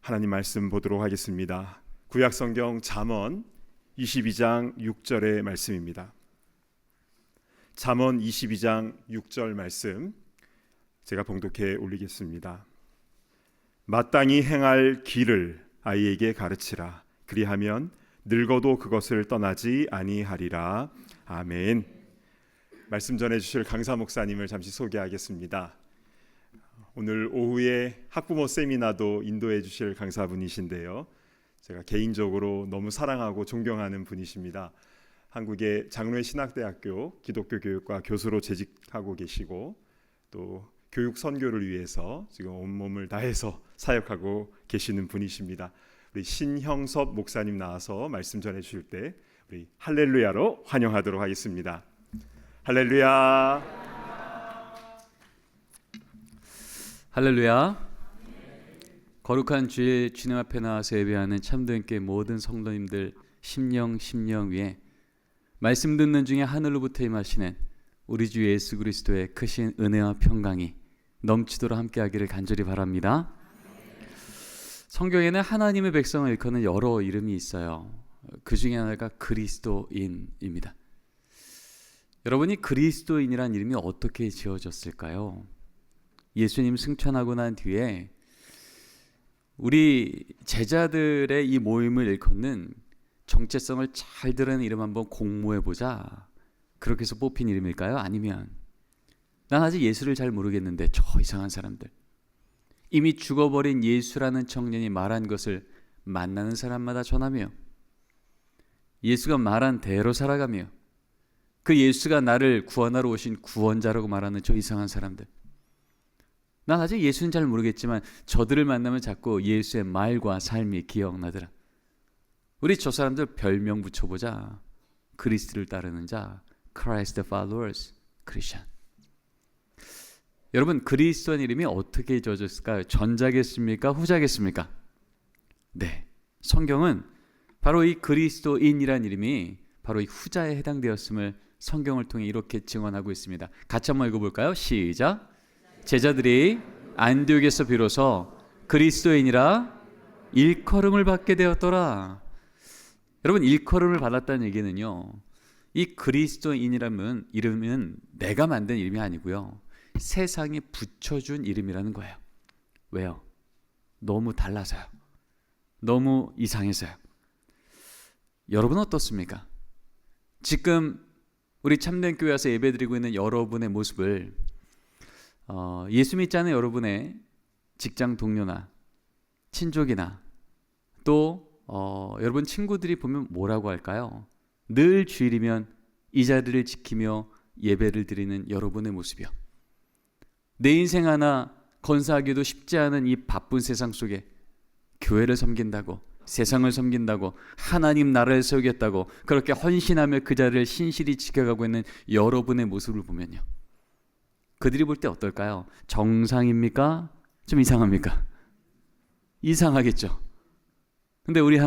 하나님 말씀 보도록 하겠습니다. 구약성경 잠언 22장 6절의 말씀입니다. 잠언 22장 6절 말씀 제가 봉독해 올리겠습니다. 마땅히 행할 길을 아이에게 가르치라. 그리하면 늙어도 그것을 떠나지 아니하리라. 아멘. 말씀 전해주실 강사 목사님을 잠시 소개하겠습니다. 오늘 오후에 학부모 세미나도 인도해 주실 강사분이신데요, 제가 개인적으로 너무 사랑하고 존경하는 분이십니다. 한국의 장로회 신학대학교 기독교 교육과 교수로 재직하고 계시고 또 교육 선교를 위해서 지금 온몸을 다해서 사역하고 계시는 분이십니다. 우리 신형섭 목사님 나와서 말씀 전해 주실 때 우리 할렐루야로 환영하도록 하겠습니다. 할렐루야. 할렐루야. 거룩한 주의 주님 앞에 나와서 예배하는 참되게 모든 성도님들 심령 위에 말씀 듣는 중에 하늘로부터 임하시는 우리 주 예수 그리스도의 크신 은혜와 평강이 넘치도록 함께하기를 간절히 바랍니다. 성경에는 하나님의 백성을 일컫는 여러 이름이 있어요. 그 중에 하나가 그리스도인입니다. 여러분이 그리스도인이란 이름이 어떻게 지어졌을까요? 예수님 승천하고 난 뒤에 우리 제자들의 이 모임을 일컫는 정체성을 잘 드러낸 이름 한번 공모해보자, 그렇게 해서 뽑힌 이름일까요? 아니면 난 아직 예수를 잘 모르겠는데 저 이상한 사람들, 이미 죽어버린 예수라는 청년이 말한 것을 만나는 사람마다 전하며 예수가 말한 대로 살아가며 그 예수가 나를 구원하러 오신 구원자라고 말하는 저 이상한 사람들, 난 아직 예수는 잘 모르겠지만 저들을 만나면 자꾸 예수의 말과 삶이 기억나더라. 우리 저 사람들 별명 붙여보자. 그리스도를 따르는 자, Christ followers, Christian. 여러분, 그리스도인 이름이 어떻게 지어졌을까요? 전자겠습니까? 후자겠습니까? 네, 성경은 바로 이 그리스도인이란 이름이 바로 이 후자에 해당되었음을 성경을 통해 이렇게 증언하고 있습니다. 같이 한번 읽어볼까요? 시작. 제자들이 안디옥에서 비로소 그리스도인이라 일컬음을 받게 되었더라. 여러분, 일컬음을 받았다는 얘기는요, 이 그리스도인이라는 이름은 내가 만든 이름이 아니고요, 세상이 붙여준 이름이라는 거예요. 왜요? 너무 달라서요. 너무 이상해서요. 여러분은 어떻습니까? 지금 우리 참된 교회 와서 예배드리고 있는 여러분의 모습을 예수 믿지 않은 여러분의 직장 동료나 친족이나 또 여러분 친구들이 보면 뭐라고 할까요? 늘 주일이면 이 자리를 지키며 예배를 드리는 여러분의 모습이요, 내 인생 하나 건사하기도 쉽지 않은 이 바쁜 세상 속에 교회를 섬긴다고, 세상을 섬긴다고, 하나님 나라를 세우겠다고 그렇게 헌신하며 그 자리를 신실히 지켜가고 있는 여러분의 모습을 보면요, 그들이 볼 때 어떨까요? 정상입니까? 좀 이상합니까? 이상하겠죠. 근데 우리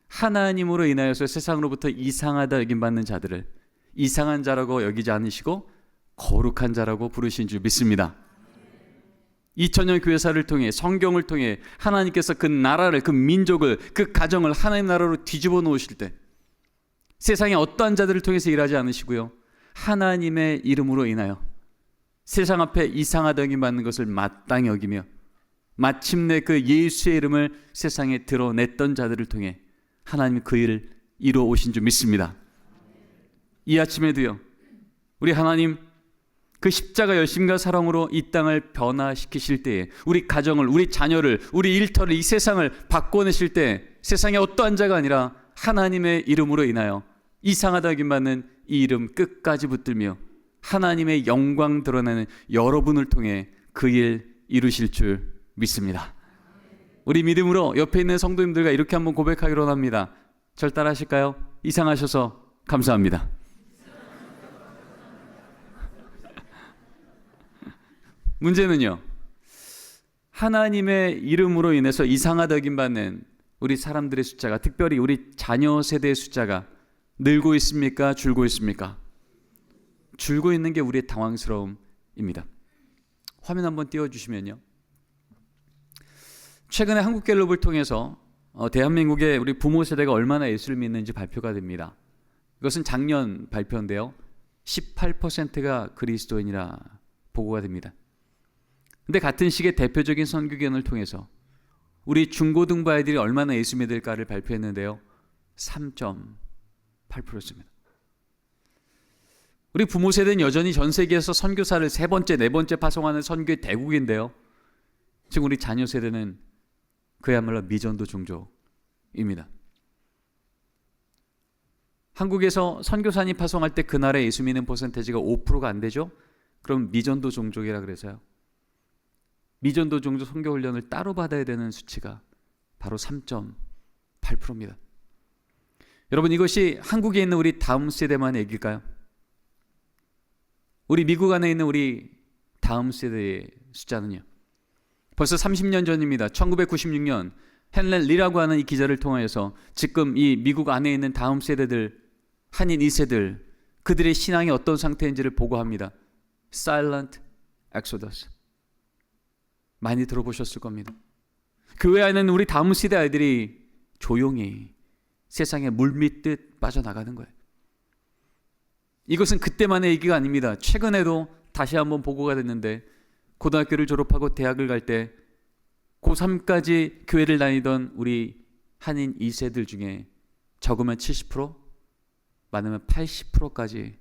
하나님으로 인하여서 세상으로부터 이상하다 여김받는 자들을 이상한 자라고 여기지 않으시고 거룩한 자라고 부르신 줄 믿습니다. 2000년 교회사를 통해, 성경을 통해 하나님께서 그 나라를, 그 민족을, 그 가정을 하나님 나라로 뒤집어 놓으실 때 세상에 어떠한 자들을 통해서 일하지 않으시고요, 하나님의 이름으로 인하여 세상 앞에 이상하다 여김받는 것을 마땅히 여기며 마침내 그 예수의 이름을 세상에 드러냈던 자들을 통해 하나님이 그 일을 이루어 오신 줄 믿습니다. 이 아침에도요, 우리 하나님 그 십자가 열심과 사랑으로 이 땅을 변화시키실 때에 우리 가정을, 우리 자녀를, 우리 일터를, 이 세상을 바꿔내실 때 세상에 어떠한 자가 아니라 하나님의 이름으로 인하여 이상하다 여김받는 이 이름 끝까지 붙들며 하나님의 영광 드러내는 여러분을 통해 그 일 이루실 줄 믿습니다. 우리 믿음으로 옆에 있는 성도님들과 이렇게 한번 고백하기로 합니다. 절 따라하실까요? 이상하셔서 감사합니다. 문제는요, 하나님의 이름으로 인해서 이상하다 여김받는 우리 사람들의 숫자가, 특별히 우리 자녀 세대의 숫자가 늘고 있습니까? 줄고 있습니까? 줄고 있는 게 우리의 당황스러움입니다. 화면 한번 띄워주시면요, 최근에 한국갤럽을 통해서 대한민국의 우리 부모 세대가 얼마나 예수를 믿는지 발표가 됩니다. 이것은 작년 발표인데요. 18%가 그리스도인이라 보고가 됩니다. 근데 같은 시기에 대표적인 선교기관을 통해서 우리 중고등부 아이들이 얼마나 예수 믿을까를 발표했는데요. 3.8%였습니다. 우리 부모 세대는 여전히 전 세계에서 선교사를 세 번째, 네 번째 파송하는 선교의 대국인데요. 지금 우리 자녀 세대는 그야말로 미전도 종족입니다. 한국에서 선교사님 파송할 때 그날에 예수 믿는 퍼센테이지가 5%가 안 되죠? 그럼 미전도 종족이라 그래서요. 미전도 종족 선교 훈련을 따로 받아야 되는 수치가 바로 3.8%입니다. 여러분, 이것이 한국에 있는 우리 다음 세대만의 얘기일까요? 우리 미국 안에 있는 우리 다음 세대의 숫자는요. 벌써 30년 전입니다. 1996년 헨렌 리라고 하는 이 기자를 통하여서 지금 이 미국 안에 있는 다음 세대들, 한인 2세들, 그들의 신앙이 어떤 상태인지를 보고합니다. Silent Exodus. 많이 들어보셨을 겁니다. 교회 안에는 우리 다음 세대 아이들이 조용히 세상에 물밀듯 빠져나가는 거예요. 이것은 그때만의 얘기가 아닙니다. 최근에도 다시 한번 보고가 됐는데 고등학교를 졸업하고 대학을 갈 때 고3까지 교회를 다니던 우리 한인 2세들 중에 적으면 70%, 많으면 80%까지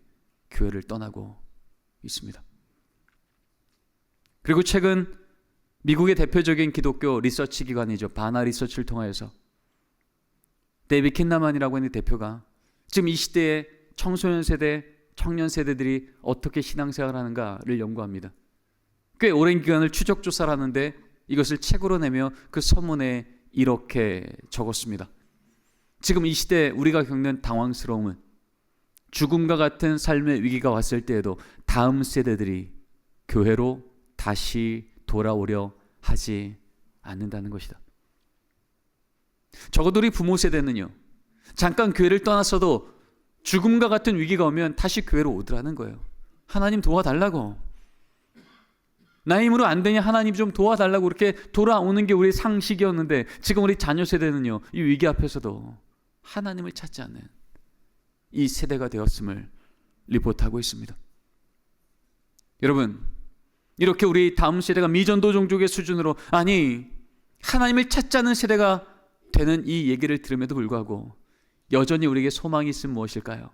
교회를 떠나고 있습니다. 그리고 최근 미국의 대표적인 기독교 리서치 기관이죠. 바나 리서치를 통하여서 데이비드 킨나만이라고 하는 대표가 지금 이 시대의 청소년 세대, 청년 세대들이 어떻게 신앙생활을 하는가를 연구합니다. 꽤 오랜 기간을 추적 조사를 하는데 이것을 책으로 내며 그 서문에 이렇게 적었습니다. 지금 이 시대에 우리가 겪는 당황스러움은 죽음과 같은 삶의 위기가 왔을 때에도 다음 세대들이 교회로 다시 돌아오려 하지 않는다는 것이다. 적어도 우리 부모 세대는요, 잠깐 교회를 떠났어도 죽음과 같은 위기가 오면 다시 교회로 오더라는 거예요. 하나님 도와달라고. 나의 힘으로 안 되냐, 하나님 좀 도와달라고 이렇게 돌아오는 게 우리의 상식이었는데 지금 우리 자녀 세대는요, 이 위기 앞에서도 하나님을 찾지 않는 이 세대가 되었음을 리포트하고 있습니다. 여러분, 이렇게 우리 다음 세대가 미전도 종족의 수준으로, 아니 하나님을 찾지 않는 세대가 되는 이 얘기를 들음에도 불구하고 여전히 우리에게 소망이 있으면 무엇일까요?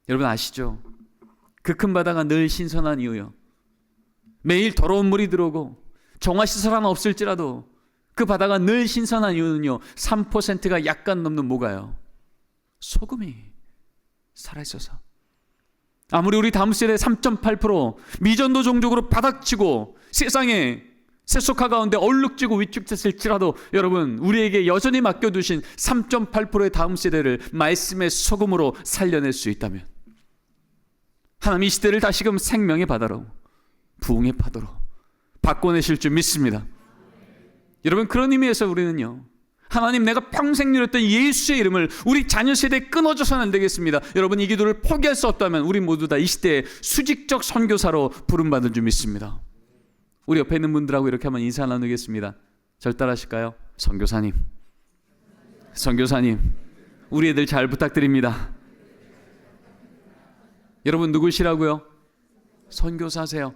여러분 아시죠? 그 큰 바다가 늘 신선한 이유요. 매일 더러운 물이 들어오고 정화시설 하나 없을지라도 그 바다가 늘 신선한 이유는요, 3%가 약간 넘는 뭐가요? 소금이 살아있어서. 아무리 우리 다음 세대 3.8% 미전도 종족으로 바닥치고 세상에 세속화 가운데 얼룩지고 위축됐을지라도 여러분, 우리에게 여전히 맡겨두신 3.8%의 다음 세대를 말씀의 소금으로 살려낼 수 있다면 하나님 이 시대를 다시금 생명의 바다로, 부흥의 파도로 바꿔내실 줄 믿습니다. 여러분, 그런 의미에서 우리는요, 하나님, 내가 평생 누렸던 예수의 이름을 우리 자녀 세대에 끊어져서는 안 되겠습니다. 여러분, 이 기도를 포기할 수 없다면 우리 모두 다 이 시대에 수직적 선교사로 부름받은 줄 믿습니다. 우리 옆에 있는 분들하고 이렇게 한번 인사 나누겠습니다. 절 따라하실까요? 선교사님, 선교사님, 우리 애들 잘 부탁드립니다. 여러분 누구시라고요? 선교사세요.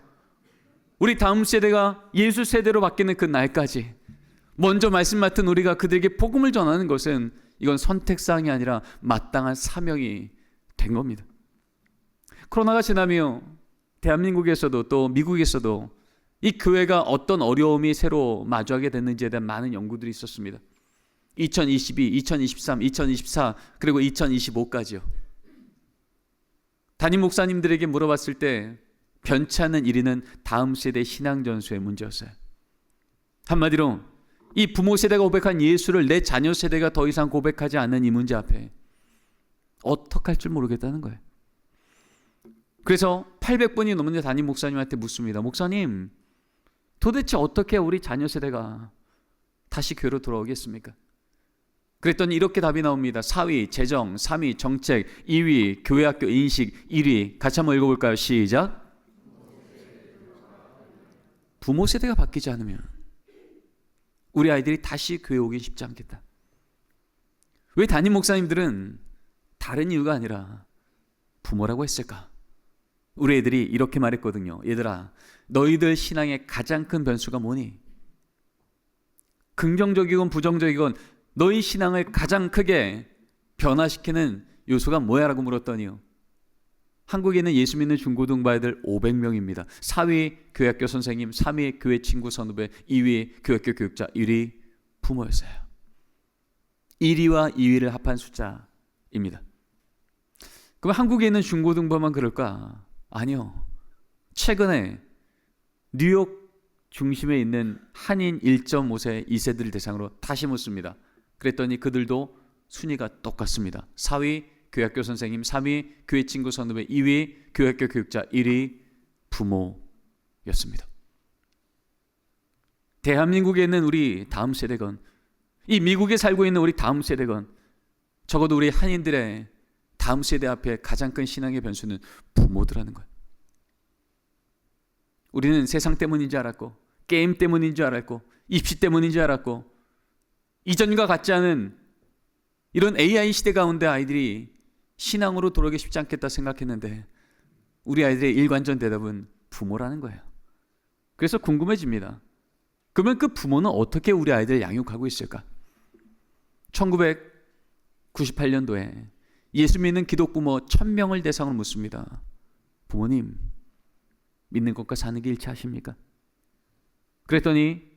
우리 다음 세대가 예수 세대로 바뀌는 그 날까지 먼저 말씀 맡은 우리가 그들에게 복음을 전하는 것은 이건 선택사항이 아니라 마땅한 사명이 된 겁니다. 코로나가 지나며 대한민국에서도 또 미국에서도 이 교회가 어떤 어려움이 새로 마주하게 됐는지에 대한 많은 연구들이 있었습니다. 2022, 2023, 2024 그리고 2025까지요. 담임 목사님들에게 물어봤을 때 변치 않는 1위는 다음 세대 신앙 전수의 문제였어요. 한마디로 이 부모 세대가 고백한 예수를 내 자녀 세대가 더 이상 고백하지 않는 이 문제 앞에 어떡할 줄 모르겠다는 거예요. 그래서 800번이 넘는 담임 목사님한테 묻습니다. 목사님, 도대체 어떻게 우리 자녀 세대가 다시 교회로 돌아오겠습니까? 그랬더니 이렇게 답이 나옵니다. 4위 재정, 3위 정책, 2위 교회학교 인식, 1위 같이 한번 읽어볼까요? 시작. 부모 세대가 바뀌지 않으면 우리 아이들이 다시 교회 오기 쉽지 않겠다. 왜 담임 목사님들은 다른 이유가 아니라 부모라고 했을까? 우리 애들이 이렇게 말했거든요. 얘들아, 너희들 신앙의 가장 큰 변수가 뭐니? 긍정적이건 부정적이건 너희 신앙을 가장 크게 변화시키는 요소가 뭐야? 라고 물었더니요, 한국에는 예수 믿는 중고등부 아이들 500명입니다. 4위 교회학교 선생님, 3위 교회 친구 선후배, 2위 교회학교 교육자, 1위 부모였어요. 1위와 2위를 합한 숫자입니다. 그럼 한국에 있는 중고등부만 그럴까? 아니요. 최근에 뉴욕 중심에 있는 한인 1.5세 2세들을 대상으로 다시 묻습니다. 그랬더니 그들도 순위가 똑같습니다. 4위 교회학교 선생님, 3위 교회 친구 선후배, 2위 교회학교 교육자, 1위 부모였습니다. 대한민국에 있는 우리 다음 세대건, 이 미국에 살고 있는 우리 다음 세대건, 적어도 우리 한인들의 다음 세대 앞에 가장 큰 신앙의 변수는 부모들하는 거예요. 우리는 세상 때문인 줄 알았고, 게임 때문인 줄 알았고, 입시 때문인 줄 알았고, 이전과 같지 않은 이런 AI 시대 가운데 아이들이 신앙으로 돌아오기 쉽지 않겠다 생각했는데 우리 아이들의 일관전 대답은 부모라는 거예요. 그래서 궁금해집니다. 그러면 그 부모는 어떻게 우리 아이들을 양육하고 있을까? 1998년도에 예수 믿는 기독부모 1000명을 대상으로 묻습니다. 부모님, 믿는 것과 사는 게 일치하십니까? 그랬더니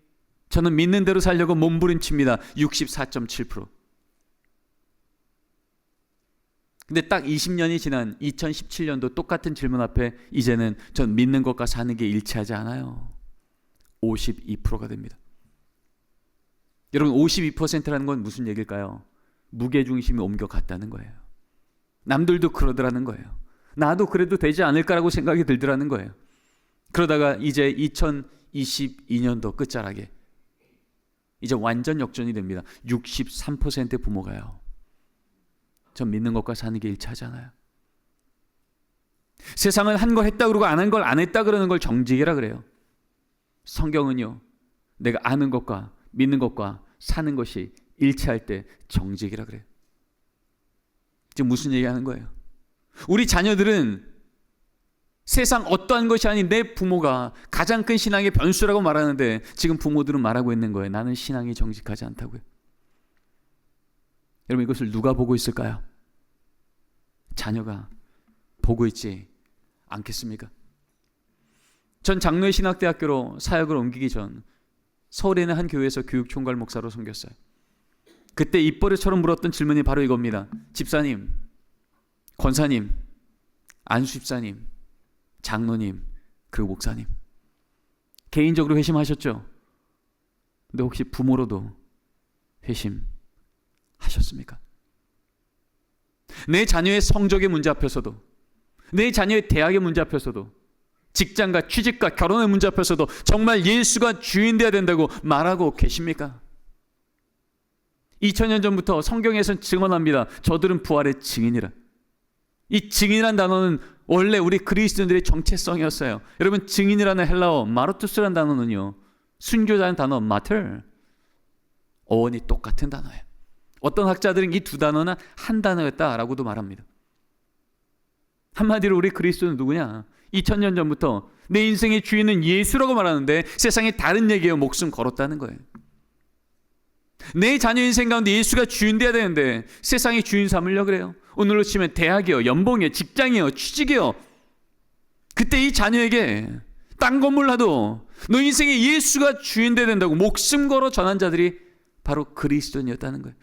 저는 믿는 대로 살려고 몸부림칩니다. 64.7%. 근데 딱 20년이 지난 2017년도 똑같은 질문 앞에 이제는 전 믿는 것과 사는 게 일치하지 않아요. 52%가 됩니다. 여러분, 52%라는 건 무슨 얘기일까요? 무게중심이 옮겨갔다는 거예요. 남들도 그러더라는 거예요. 나도 그래도 되지 않을까라고 생각이 들더라는 거예요. 그러다가 이제 2022년도 끝자락에 이제 완전 역전이 됩니다. 63%의 부모가요, 전 믿는 것과 사는 게 일치하지 않아요. 세상은 한 걸 했다 그러고 안 한 걸 안 했다 그러는 걸 정직이라 그래요. 성경은요, 내가 아는 것과 믿는 것과 사는 것이 일치할 때 정직이라 그래요. 지금 무슨 얘기하는 거예요? 우리 자녀들은 세상 어떠한 것이 아닌 내 부모가 가장 큰 신앙의 변수라고 말하는데 지금 부모들은 말하고 있는 거예요. 나는 신앙이 정직하지 않다고요. 여러분, 이것을 누가 보고 있을까요? 자녀가 보고 있지 않겠습니까? 전 장로의 신학대학교로 사역을 옮기기 전 서울에 있는 한 교회에서 교육총괄 목사로 섬겼어요. 그때 입버릇처럼 물었던 질문이 바로 이겁니다. 집사님, 권사님, 안수집사님, 장로님, 그리고 목사님, 개인적으로 회심하셨죠? 근데 혹시 부모로도 회심하셨습니까? 내 자녀의 성적의 문제 앞에서도, 내 자녀의 대학의 문제 앞에서도, 직장과 취직과 결혼의 문제 앞에서도 정말 예수가 주인 되어야 된다고 말하고 계십니까? 2000년 전부터 성경에서는 증언합니다. 저들은 부활의 증인이라. 이 증인이라는 단어는 원래 우리 그리스도인들의 정체성이었어요. 여러분, 증인이라는 헬라어 마르투스라는 단어는요, 순교자는 단어 마터, 어원이 똑같은 단어예요. 어떤 학자들은 이 두 단어는 한 단어였다라고도 말합니다. 한마디로 우리 그리스도는 누구냐? 2000년 전부터 내 인생의 주인은 예수라고 말하는데 세상에 다른 얘기예요. 목숨 걸었다는 거예요. 내 자녀 인생 가운데 예수가 주인 돼야 되는데 세상이 주인 삼으려고 그래요. 오늘로 치면 대학이요, 연봉이요, 직장이요, 취직이요. 그때 이 자녀에게 딴 건 몰라도 너 인생에 예수가 주인 돼야 된다고 목숨 걸어 전한 자들이 바로 그리스도인이었다는 거예요.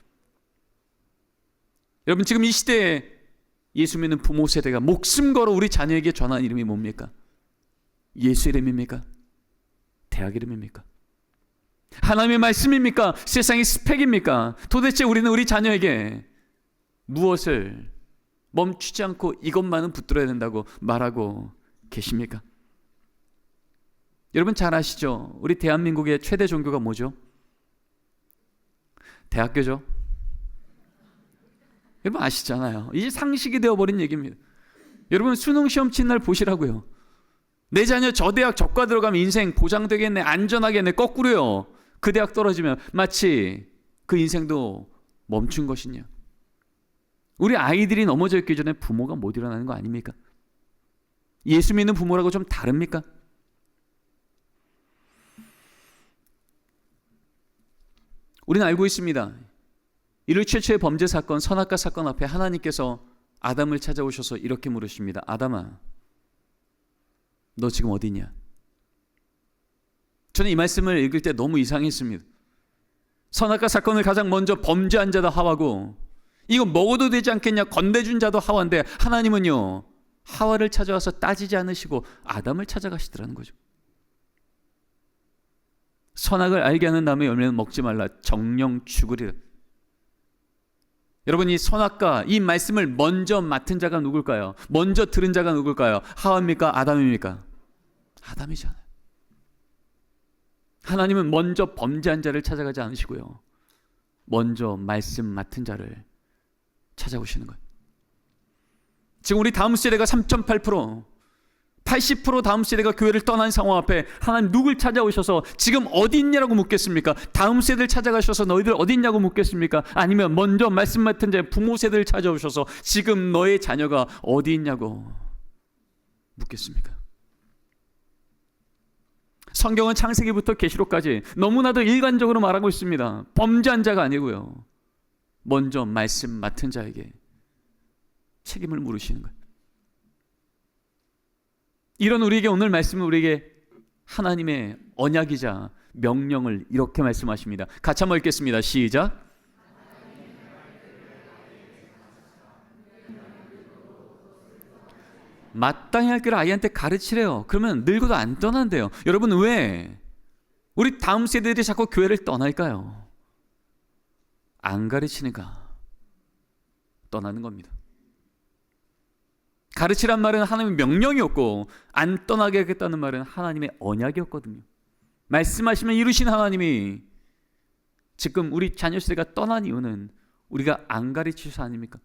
여러분, 지금 이 시대에 예수 믿는 부모 세대가 목숨 걸어 우리 자녀에게 전한 이름이 뭡니까? 예수 이름입니까? 대학 이름입니까? 하나님의 말씀입니까? 세상의 스펙입니까? 도대체 우리는 우리 자녀에게 무엇을 멈추지 않고 이것만은 붙들어야 된다고 말하고 계십니까? 여러분 잘 아시죠? 우리 대한민국의 최대 종교가 뭐죠? 대학교죠. 여러분 아시잖아요. 이제 상식이 되어버린 얘기입니다. 여러분 수능 시험 친 날 보시라고요. 내 자녀 저 대학 저과 들어가면 인생 보장되겠네, 안전하겠네, 거꾸로요. 그 대학 떨어지면 마치 그 인생도 멈춘 것이냐. 우리 아이들이 넘어져 있기 전에 부모가 못 일어나는 거 아닙니까? 예수 믿는 부모라고 좀 다릅니까? 우리는 알고 있습니다. 인류 최초의 범죄 사건, 선악과 사건 앞에 하나님께서 아담을 찾아오셔서 이렇게 물으십니다. 아담아, 너 지금 어디 있냐? 저는 이 말씀을 읽을 때 너무 이상했습니다. 선악과 사건을 가장 먼저 범죄한 자도 하와고, 이거 먹어도 되지 않겠냐 건네준 자도 하와인데, 하나님은요 하와를 찾아와서 따지지 않으시고 아담을 찾아가시더라는 거죠. 선악을 알게 하는 나무의 열매는 먹지 말라, 정령 죽으리라. 여러분, 이 선악과 이 말씀을 먼저 맡은 자가 누굴까요? 먼저 들은 자가 누굴까요? 하와입니까? 아담입니까? 아담이잖아요. 하나님은 먼저 범죄한 자를 찾아가지 않으시고요, 먼저 말씀 맡은 자를 찾아오시는 거예요. 지금 우리 다음 세대가 3.8%, 80% 다음 세대가 교회를 떠난 상황 앞에 하나님 누굴 찾아오셔서 지금 어디 있냐라고 묻겠습니까? 다음 세대를 찾아가셔서 너희들 어디 있냐고 묻겠습니까? 아니면 먼저 말씀 맡은 자의 부모 세대를 찾아오셔서 지금 너의 자녀가 어디 있냐고 묻겠습니까? 성경은 창세기부터 계시록까지 너무나도 일관적으로 말하고 있습니다. 범죄한 자가 아니고요, 먼저 말씀 맡은 자에게 책임을 물으시는 거예요. 이런 우리에게 오늘 말씀은 우리에게 하나님의 언약이자 명령을 이렇게 말씀하십니다. 같이 한번 읽겠습니다. 시작. 마땅히 할 길을 아이한테 가르치래요. 그러면 늙어도 안 떠난대요. 여러분, 왜 우리 다음 세대들이 자꾸 교회를 떠날까요? 안 가르치니까 떠나는 겁니다. 가르치란 말은 하나님의 명령이었고, 안 떠나게 하겠다는 말은 하나님의 언약이었거든요. 말씀하시면 이루신 하나님이 지금 우리 자녀 세대가 떠난 이유는 우리가 안 가르치셔서 아닙니까?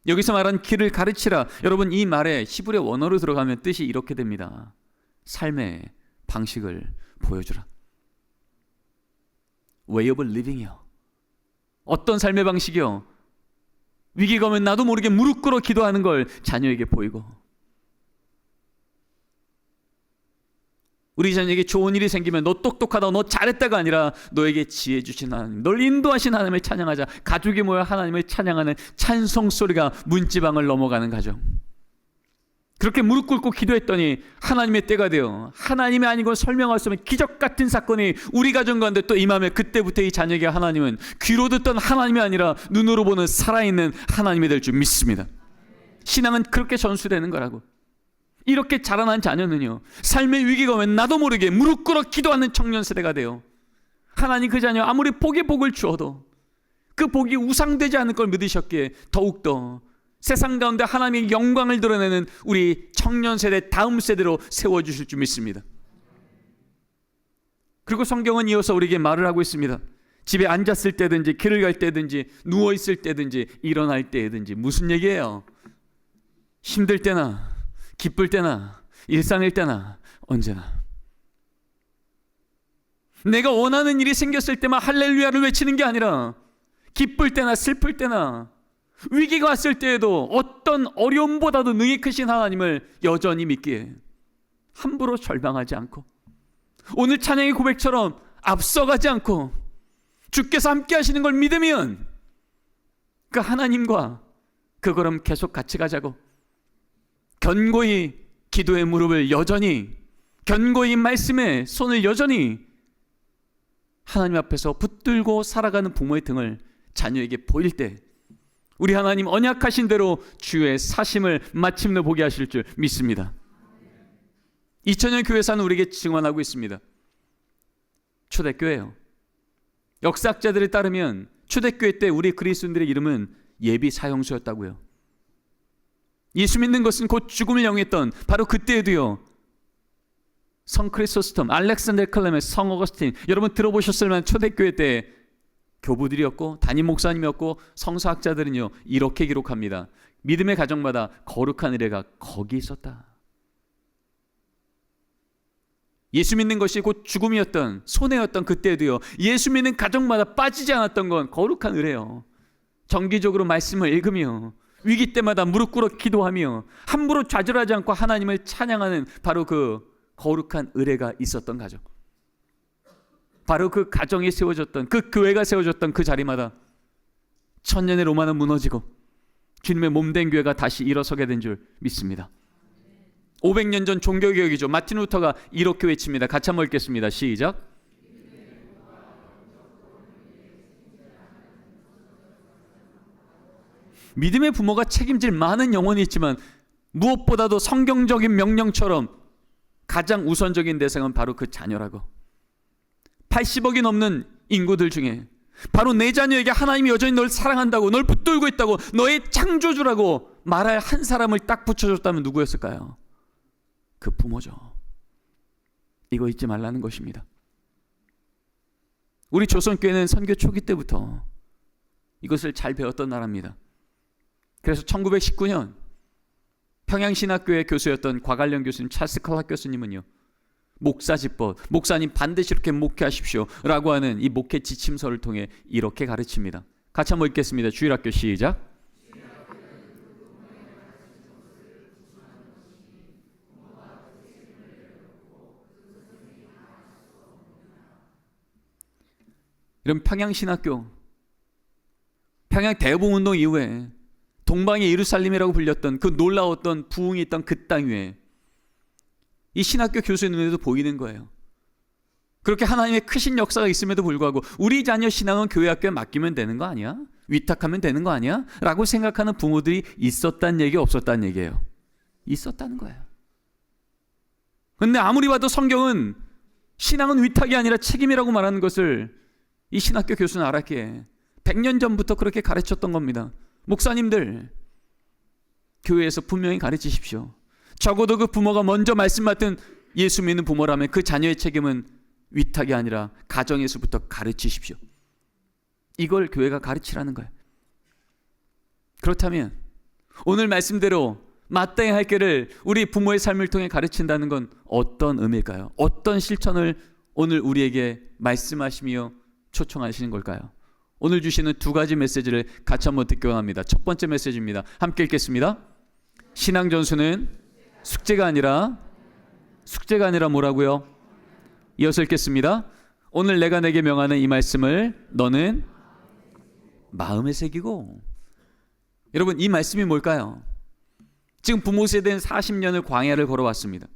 여기서 말한 길을 가르치라, 여러분 이 말에 히브리어 원어로 들어가면 뜻이 이렇게 됩니다. 삶의 방식을 보여주라. Way of living이요. 어떤 삶의 방식이요? 위기가 오면 나도 모르게 무릎 꿇어 기도하는 걸 자녀에게 보이고, 우리 자녀에게 좋은 일이 생기면 너 똑똑하다, 너 잘했다가 아니라 너에게 지혜 주신 하나님, 널 인도하신 하나님을 찬양하자. 가족이 모여 하나님을 찬양하는 찬송 소리가 문지방을 넘어가는 가정. 그렇게 무릎 꿇고 기도했더니 하나님의 때가 되어 하나님이 아니고 설명할 수 없는 기적 같은 사건이 우리 가정 가운데 또 임하며, 그때부터 이 자녀에게 하나님은 귀로 듣던 하나님이 아니라 눈으로 보는 살아있는 하나님이 될 줄 믿습니다. 신앙은 그렇게 전수되는 거라고. 이렇게 자라난 자녀는요, 삶의 위기가 오면 나도 모르게 무릎 꿇어 기도하는 청년 세대가 돼요. 하나님 그 자녀 아무리 복에 복을 주어도 그 복이 우상되지 않을 걸 믿으셨기에 더욱더 세상 가운데 하나님의 영광을 드러내는 우리 청년 세대, 다음 세대로 세워주실 줄 믿습니다. 그리고 성경은 이어서 우리에게 말을 하고 있습니다. 집에 앉았을 때든지, 길을 갈 때든지, 누워있을 때든지, 일어날 때든지. 무슨 얘기예요? 힘들 때나 기쁠 때나 일상일 때나 언제나 내가 원하는 일이 생겼을 때만 할렐루야를 외치는 게 아니라, 기쁠 때나 슬플 때나 위기가 왔을 때에도 어떤 어려움보다도 능히 크신 하나님을 여전히 믿기에 함부로 절망하지 않고, 오늘 찬양의 고백처럼 앞서가지 않고 주께서 함께 하시는 걸 믿으면 그 하나님과 그 걸음 계속 같이 가자고, 견고히 기도의 무릎을 여전히, 견고히 말씀에 손을 여전히 하나님 앞에서 붙들고 살아가는 부모의 등을 자녀에게 보일 때, 우리 하나님 언약하신 대로 주의 사심을 마침내 보게 하실 줄 믿습니다. 2000년 교회사는 우리에게 증언하고 있습니다. 초대교회예요. 역사학자들에 따르면 초대교회 때 우리 그리스도인들의 이름은 예비 사형수였다고요. 예수 믿는 것은 곧 죽음을 영했던 바로 그때에도요, 성 크리소스톰, 알렉산더 클레멘, 성 어거스틴, 여러분 들어보셨을 만한 초대교회 때 교부들이었고 담임 목사님이었고 성서학자들은요 이렇게 기록합니다. 믿음의 가정마다 거룩한 의례가 거기 있었다. 예수 믿는 것이 곧 죽음이었던, 손해였던 그때도요, 예수 믿는 가정마다 빠지지 않았던 건 거룩한 의례요. 정기적으로 말씀을 읽으며 위기 때마다 무릎 꿇어 기도하며 함부로 좌절하지 않고 하나님을 찬양하는 바로 그 거룩한 의례가 있었던 가정, 바로 그 가정이 세워졌던, 그 교회가 세워졌던 그 자리마다 천년의 로마는 무너지고 주님의 몸된 교회가 다시 일어서게 된 줄 믿습니다. 500년 전 종교개혁이죠. 마틴 루터가 이렇게 외칩니다. 같이 한번 읽겠습니다. 시작. 믿음의 부모가 책임질 많은 영혼이 있지만 무엇보다도 성경적인 명령처럼 가장 우선적인 대상은 바로 그 자녀라고. 80억이 넘는 인구들 중에 바로 내 자녀에게 하나님이 여전히 널 사랑한다고, 널 붙들고 있다고, 너의 창조주라고 말할 한 사람을 딱 붙여줬다면 누구였을까요? 그 부모죠. 이거 잊지 말라는 것입니다. 우리 조선교회는 선교 초기 때부터 이것을 잘 배웠던 나라입니다. 그래서 1919년 평양신학교의 교수였던 곽알령 교수님, 찰스 클락 교수님은요, 목사집법, 목사님 반드시 이렇게 목회하십시오 라고 하는 이 목회 지침서를 통해 이렇게 가르칩니다. 같이 한번 읽겠습니다. 주일학교 시작. 이런 평양신학교, 평양 대부흥운동 이후에 동방의 예루살렘이라고 불렸던 그 놀라웠던 부흥이 있던 그 땅 위에 이 신학교 교수의 눈에도 보이는 거예요. 그렇게 하나님의 크신 역사가 있음에도 불구하고 우리 자녀 신앙은 교회 학교에 맡기면 되는 거 아니야? 위탁하면 되는 거 아니야? 라고 생각하는 부모들이 있었다는 얘기, 없었다는 얘기예요. 있었다는 거예요. 근데 아무리 봐도 성경은 신앙은 위탁이 아니라 책임이라고 말하는 것을 이 신학교 교수는 알았기에 100년 전부터 그렇게 가르쳤던 겁니다. 목사님들, 교회에서 분명히 가르치십시오. 적어도 그 부모가 먼저 말씀 맡은 예수 믿는 부모라면 그 자녀의 책임은 위탁이 아니라 가정에서부터 가르치십시오. 이걸 교회가 가르치라는 거예요. 그렇다면 오늘 말씀대로 마땅히 할 길을 우리 부모의 삶을 통해 가르친다는 건 어떤 의미일까요? 어떤 실천을 오늘 우리에게 말씀하시며 초청하시는 걸까요? 오늘 주시는 두 가지 메시지를 같이 한번 듣기 원합니다. 첫 번째 메시지입니다. 함께 읽겠습니다. 신앙 전수는 숙제가 아니라 뭐라고요? 이어서 읽겠습니다. 오늘 내가 내게 명하는 이 말씀을 너는 마음에 새기고. 여러분, 이 말씀이 뭘까요? 지금 부모 세대는 40년을 광야를 걸어왔습니다.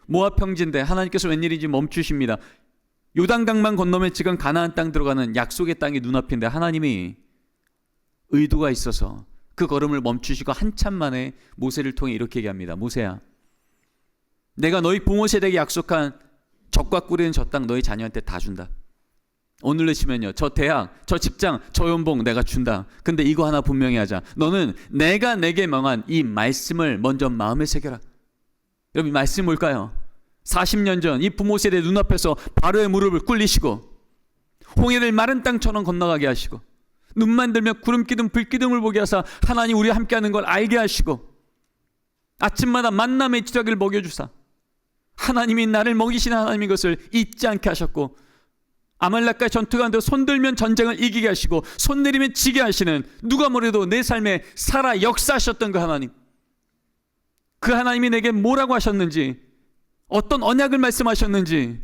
모압 평지인데 하나님께서 웬일인지 멈추십니다. 요단강만 건너면 지금 가나안 땅 들어가는 약속의 땅이 눈앞인데 하나님이 의도가 있어서 그 걸음을 멈추시고 한참 만에 모세를 통해 이렇게 얘기합니다. 모세야, 내가 너희 부모 세대에게 약속한 젖과 꿀이는 저 땅 너희 자녀한테 다 준다. 오늘로 치면요, 저 대학, 저 직장, 저 연봉 내가 준다. 근데 이거 하나 분명히 하자. 너는 내가 내게 명한 이 말씀을 먼저 마음에 새겨라. 여러분, 이 말씀이 뭘까요? 40년 전 이 부모 세대 눈앞에서 바로의 무릎을 꿇리시고 홍해를 마른 땅처럼 건너가게 하시고 눈만 들면 구름기둥 불기둥을 보게 하사 하나님 우리와 함께하는 걸 알게 하시고 아침마다 만남의 지적을 먹여주사 하나님이 나를 먹이시는 하나님인 것을 잊지 않게 하셨고 아말렉과의 전투 가운데 손들면 전쟁을 이기게 하시고 손 내리면 지게 하시는, 누가 뭐래도 내 삶에 살아 역사하셨던 그 하나님, 그 하나님이 내게 뭐라고 하셨는지, 어떤 언약을 말씀하셨는지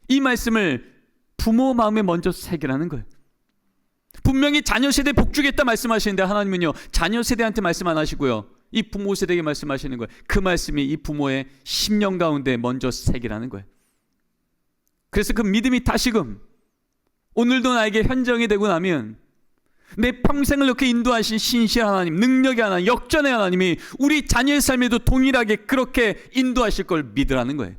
이 말씀을 부모 마음에 먼저 새기라는 거예요. 분명히 자녀 세대 복주겠다 말씀하시는데 하나님은요, 자녀 세대한테 말씀 안 하시고요, 이 부모 세대에게 말씀하시는 거예요. 그 말씀이 이 부모의 심령 가운데 먼저 새기라는 거예요. 그래서 그 믿음이 다시금 오늘도 나에게 현정이 되고 나면 내 평생을 이렇게 인도하신 신실한 하나님, 능력의 하나님, 역전의 하나님이 우리 자녀의 삶에도 동일하게 그렇게 인도하실 걸 믿으라는 거예요.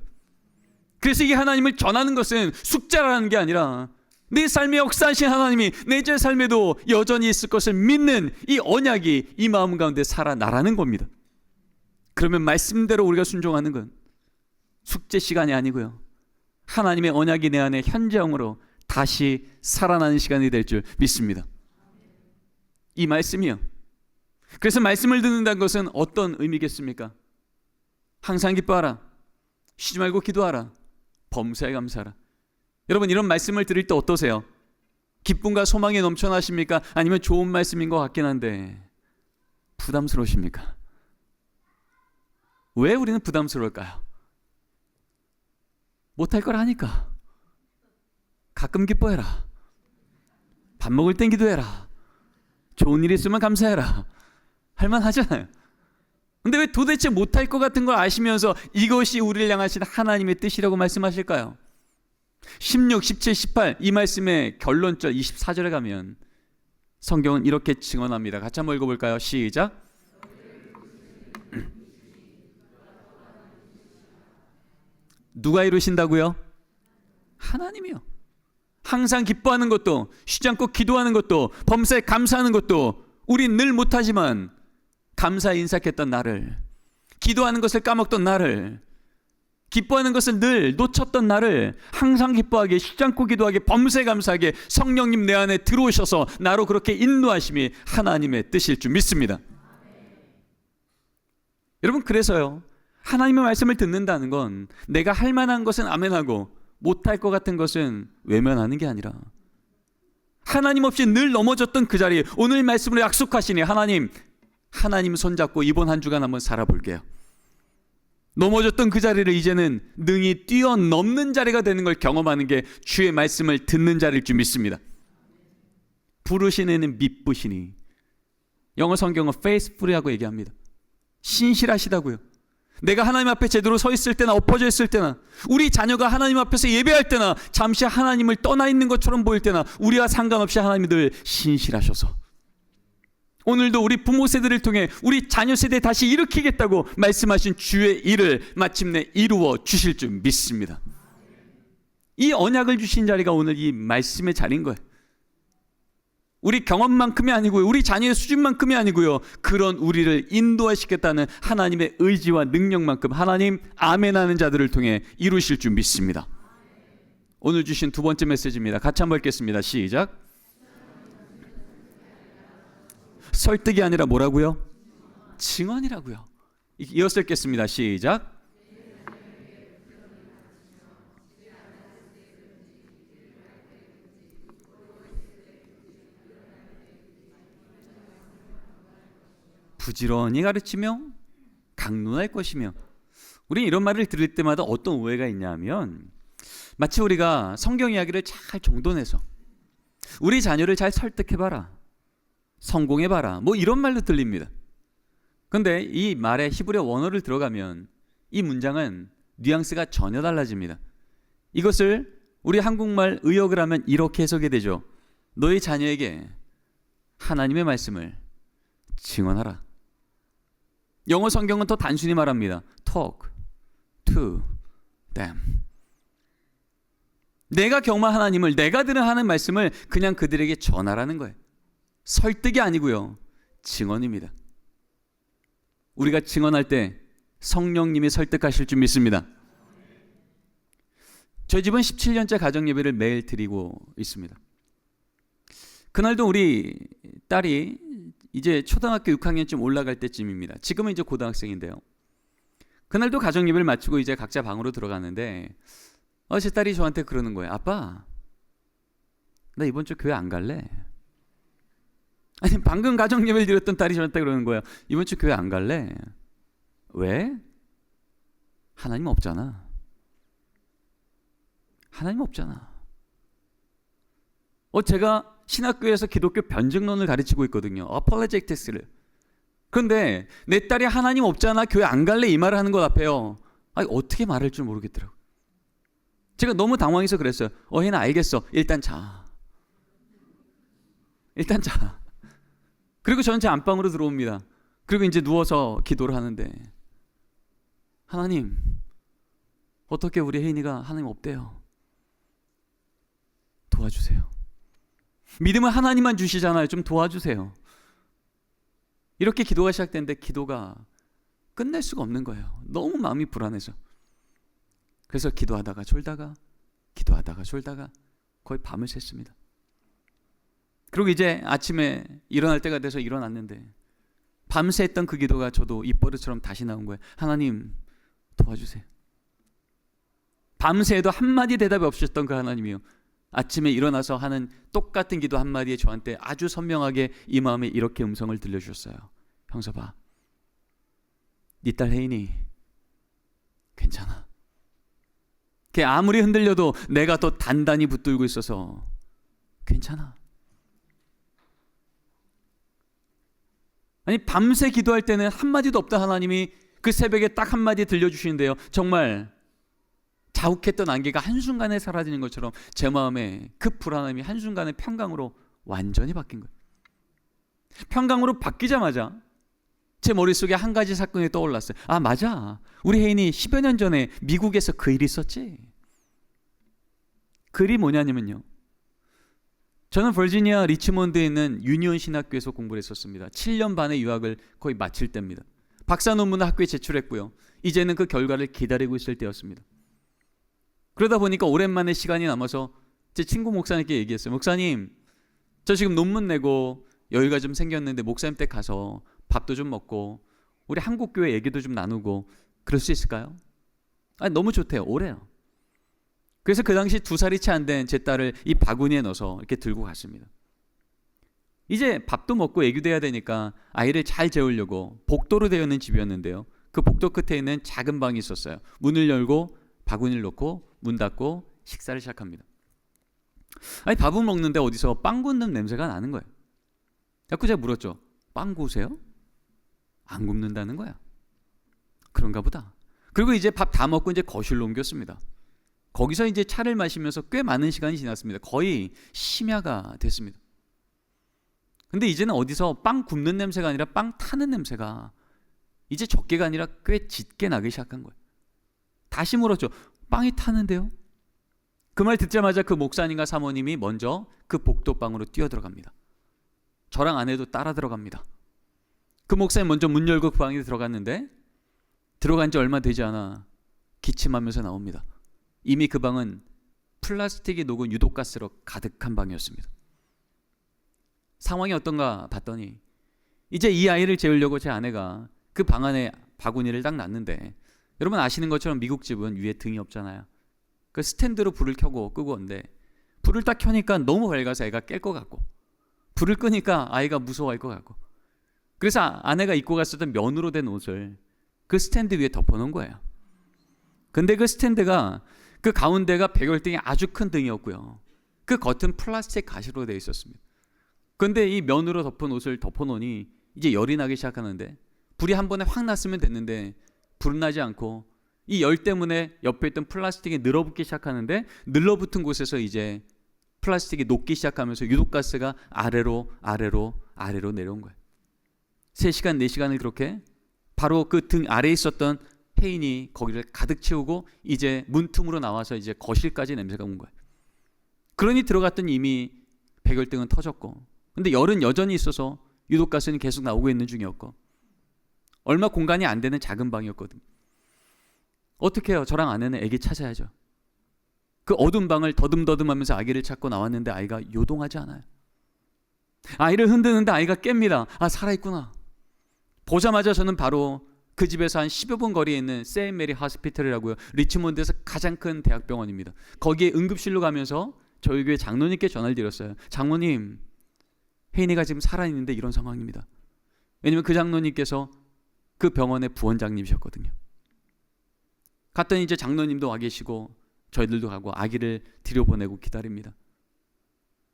그래서 이 하나님을 전하는 것은 숙제라는 게 아니라 내 삶에 역사하신 하나님이 내 제 삶에도 여전히 있을 것을 믿는 이 언약이 이 마음 가운데 살아나라는 겁니다. 그러면 말씀대로 우리가 순종하는 건 숙제 시간이 아니고요, 하나님의 언약이 내 안에 현장으로 다시 살아나는 시간이 될 줄 믿습니다. 이 말씀이요. 그래서 말씀을 듣는다는 것은 어떤 의미겠습니까? 항상 기뻐하라, 쉬지 말고 기도하라, 범사에 감사하라. 여러분, 이런 말씀을 들을 때 어떠세요? 기쁨과 소망이 넘쳐나십니까? 아니면 좋은 말씀인 것 같긴 한데 부담스러우십니까? 왜 우리는 부담스러울까요? 못할 걸 하니까. 가끔 기뻐해라. 밥 먹을 땐 기도해라. 좋은 일 있으면 감사해라. 할만하잖아요. 근데 왜 도대체 못할 것 같은 걸 아시면서 이것이 우리를 향하신 하나님의 뜻이라고 말씀하실까요? 16, 17, 18 이 말씀의 결론절 24절에 가면 성경은 이렇게 증언합니다. 같이 한번 읽어볼까요? 시작. 누가 이루신다고요? 하나님이요. 항상 기뻐하는 것도, 쉬지 않고 기도하는 것도, 범사에 감사하는 것도 우리 늘 못하지만 감사 인삭했던 나를, 기도하는 것을 까먹던 나를, 기뻐하는 것을 늘 놓쳤던 나를 항상 기뻐하게, 쉬지 않고 기도하게, 범사에 감사하게 성령님 내 안에 들어오셔서 나로 그렇게 인도하심이 하나님의 뜻일 줄 믿습니다. 여러분, 그래서요, 하나님의 말씀을 듣는다는 건 내가 할 만한 것은 아멘하고 못할 것 같은 것은 외면하는 게 아니라 하나님 없이 늘 넘어졌던 그 자리에 오늘 말씀으로 약속하시니 하나님 손잡고 이번 한 주간 한번 살아볼게요. 넘어졌던 그 자리를 이제는 능히 뛰어넘는 자리가 되는 걸 경험하는 게 주의 말씀을 듣는 자리일 줄 믿습니다. 부르신 이는 미쁘시니, 영어 성경은 faithful이라고 얘기합니다. 신실하시다고요. 내가 하나님 앞에 제대로 서 있을 때나 엎어져 있을 때나, 우리 자녀가 하나님 앞에서 예배할 때나, 잠시 하나님을 떠나 있는 것처럼 보일 때나 우리와 상관없이 하나님이 늘 신실하셔서 오늘도 우리 부모 세대를 통해 우리 자녀 세대 다시 일으키겠다고 말씀하신 주의 일을 마침내 이루어 주실 줄 믿습니다. 이 언약을 주신 자리가 오늘 이 말씀의 자리인 거예요. 우리 경험만큼이 아니고요, 우리 자녀의 수준만큼이 아니고요, 그런 우리를 인도하시겠다는 하나님의 의지와 능력만큼 하나님 아멘하는 자들을 통해 이루실 줄 믿습니다. 오늘 주신 두 번째 메시지입니다. 같이 한번 읽겠습니다. 시작. 설득이 아니라 뭐라고요? 증언이라고요. 이어서 읽겠습니다. 시작. 부지런히 가르치며 강론할 것이며. 우리는 이런 말을 들을 때마다 어떤 오해가 있냐면, 마치 우리가 성경 이야기를 잘 정돈해서 우리 자녀를 잘 설득해봐라, 성공해봐라, 뭐 이런 말로 들립니다. 근데 이 말의 히브리어 원어를 들어가면 이 문장은 뉘앙스가 전혀 달라집니다. 이것을 우리 한국말 의역을 하면 이렇게 해석이 되죠. 너희 자녀에게 하나님의 말씀을 증언하라. 영어 성경은 더 단순히 말합니다. Talk to them. 내가 경험한 하나님을, 내가 들은 하는 말씀을 그냥 그들에게 전하라는 거예요. 설득이 아니고요, 증언입니다. 우리가 증언할 때 성령님이 설득하실 줄 믿습니다. 저희 집은 17년째 가정예배를 매일 드리고 있습니다. 그날도 우리 딸이 이제 초등학교 6학년쯤 올라갈 때쯤입니다. 지금은 이제 고등학생인데요. 그날도 가정예배를 마치고 이제 각자 방으로 들어갔는데 제 딸이 저한테 그러는 거예요. 아빠, 나 이번 주 교회 안 갈래. 아니, 방금 가정예배를 드렸던 딸이 저한테 그러는 거예요. 이번 주 교회 안 갈래. 왜? 하나님 없잖아. 하나님 없잖아. 제가 신학교에서 기독교 변증론을 가르치고 있거든요. apologetics를. 그런데 내 딸이 하나님 없잖아, 교회 안 갈래, 이 말을 하는 것 앞에요. 아니, 어떻게 말할 줄 모르겠더라고요. 제가 너무 당황해서 그랬어요. 혜나 알겠어. 일단 자. 일단 자. 그리고 저는 제 안방으로 들어옵니다. 그리고 이제 누워서 기도를 하는데, 하나님, 어떻게 우리 혜인이가 하나님 없대요. 도와주세요. 믿음은 하나님만 주시잖아요. 좀 도와주세요. 이렇게 기도가 시작되는데 기도가 끝낼 수가 없는 거예요. 너무 마음이 불안해서. 그래서 기도하다가 졸다가 거의 밤을 샜습니다. 그리고 이제 아침에 일어날 때가 돼서 일어났는데 밤새 했던 그 기도가 저도 입버릇처럼 다시 나온 거예요. 하나님 도와주세요. 밤새도 한마디 대답이 없으셨던 그 하나님이요, 아침에 일어나서 하는 똑같은 기도 한마디에 저한테 아주 선명하게 이 마음에 이렇게 음성을 들려주셨어요. 형서봐, 네 딸 혜인이 괜찮아. 걔 아무리 흔들려도 내가 더 단단히 붙들고 있어서 괜찮아. 아니, 밤새 기도할 때는 한마디도 없던 하나님이 그 새벽에 딱 한마디 들려주시는데요, 정말 자욱했던 안개가 한순간에 사라지는 것처럼 제 마음에 그 불안함이 한순간에 평강으로 완전히 바뀐 거예요. 평강으로 바뀌자마자 제 머릿속에 한 가지 사건이 떠올랐어요. 아, 맞아, 우리 혜인이 10여 년 전에 미국에서 그 일이 있었지. 그 일이 뭐냐면요, 저는 버지니아 리치몬드에 있는 유니온 신학교에서 공부를 했었습니다. 7년 반의 유학을 거의 마칠 때입니다. 박사 논문을 학교에 제출했고요, 이제는 그 결과를 기다리고 있을 때였습니다. 그러다 보니까 오랜만에 시간이 남아서 제 친구 목사님께 얘기했어요. 목사님, 저 지금 논문 내고 여유가 좀 생겼는데 목사님 댁 가서 밥도 좀 먹고 우리 한국교회 얘기도 좀 나누고 그럴 수 있을까요? 아니, 너무 좋대요. 오래요. 그래서 그 당시 2살이 채 안 된 제 딸을 이 바구니에 넣어서 이렇게 들고 갔습니다. 이제 밥도 먹고 애교도 해야 되니까 아이를 잘 재우려고 복도로 되어 있는 집이었는데요, 그 복도 끝에 있는 작은 방이 있었어요. 문을 열고 바구니를 놓고 문 닫고 식사를 시작합니다. 아니, 밥을 먹는데 어디서 빵 굽는 냄새가 나는 거예요. 자꾸 제가 물었죠. 빵 구우세요? 안 굽는다는 거야. 그런가 보다. 그리고 이제 밥 다 먹고 이제 거실로 옮겼습니다. 거기서 이제 차를 마시면서 꽤 많은 시간이 지났습니다. 거의 심야가 됐습니다. 근데 이제는 어디서 빵 굽는 냄새가 아니라 빵 타는 냄새가 이제 적게가 아니라 꽤 짙게 나기 시작한 거예요. 다시 물었죠. 빵이 타는데요? 그 말 듣자마자 그 목사님과 사모님이 먼저 그 복도방으로 뛰어들어갑니다. 저랑 아내도 따라 들어갑니다. 그 목사님 먼저 문 열고 그 방에 들어갔는데 들어간 지 얼마 되지 않아 기침하면서 나옵니다. 이미 그 방은 플라스틱이 녹은 유독가스로 가득한 방이었습니다. 상황이 어떤가 봤더니 이제 이 아이를 재우려고 제 아내가 그 방 안에 바구니를 딱 놨는데, 여러분 아시는 것처럼 미국 집은 위에 등이 없잖아요. 그 스탠드로 불을 켜고 끄고 온데, 불을 딱 켜니까 너무 밝아서 애가 깰 것 같고, 불을 끄니까 아이가 무서워할 것 같고, 그래서 아내가 입고 갔었던 면으로 된 옷을 그 스탠드 위에 덮어놓은 거예요. 근데 그 스탠드가 그 가운데가 백열등이 아주 큰 등이었고요, 그 겉은 플라스틱 가시로 되어 있었습니다. 근데 이 면으로 덮은 옷을 덮어놓으니 이제 열이 나기 시작하는데, 불이 한 번에 확 났으면 됐는데 불은 나지 않고 이 열 때문에 옆에 있던 플라스틱이 늘어붙기 시작하는데, 늘러붙은 곳에서 이제 플라스틱이 녹기 시작하면서 유독가스가 아래로 내려온 거예요. 3시간 4시간을 그렇게 바로 그 등 아래에 있었던 혜인이 거기를 가득 채우고 이제 문틈으로 나와서 이제 거실까지 냄새가 온 거예요. 그러니 들어갔더니 이미 백열등은 터졌고, 근데 열은 여전히 있어서 유독가스는 계속 나오고 있는 중이었고, 얼마 공간이 안 되는 작은 방이었거든요. 어떻게 해요? 저랑 아내는 아기 찾아야죠. 그 어두운 방을 더듬더듬하면서 아기를 찾고 나왔는데 아이가 요동하지 않아요. 아이를 흔드는데 아이가 깹니다. 아, 살아있구나. 보자마자 저는 바로 그 집에서 한 10여 분 거리에 있는 세인트 메리 하스피털이라고요, 리치몬드에서 가장 큰 대학병원입니다. 거기에 응급실로 가면서 저희 교회 장로님께 전화를 드렸어요. 장로님, 혜인이가 지금 살아있는데 이런 상황입니다. 왜냐면 그 장로님께서 그 병원의 부원장님이셨거든요. 갔더니 이제 장로님도 와 계시고 저희들도 가고 아기를 들여보내고 기다립니다.